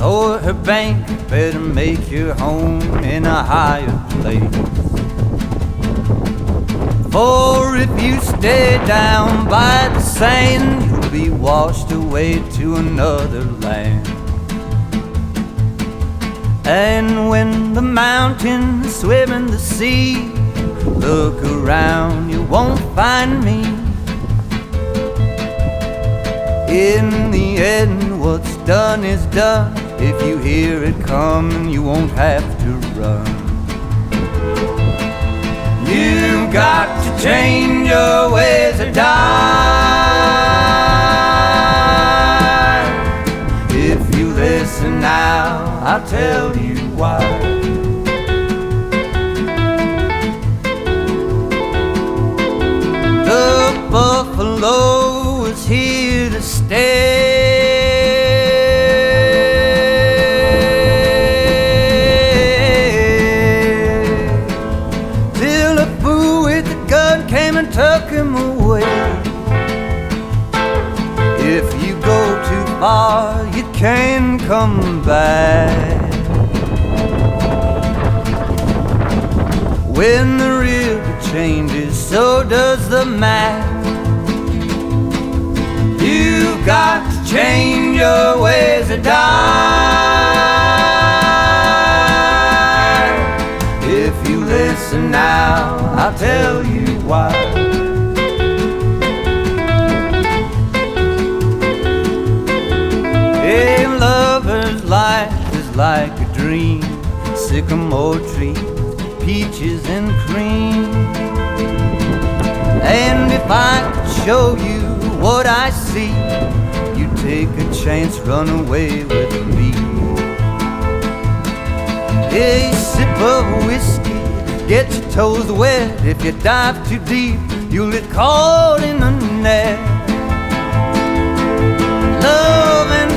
or her bank, better make your home in a higher place. For if you stay down by the sand, you'll be washed away to another land. And when the mountains swim in the sea, look around, you won't find me. In the end, what's done is done. If you hear it coming, you won't have to run. You've got to change your ways or die. If you listen now, I'll tell you why. The buffalo is here to stay. Till a fool with a gun came and took him away. If you go too far, you can't come back. When the river changes, so does the map. You've got to change your ways or die. If you listen now, I'll tell you why. A lover's life is like a dream, sycamore tree, peaches and cream. And if I could show you what I see, you take a chance, run away with me. A sip of whiskey, get your toes wet. If you dive too deep, you'll get caught in the net. Love and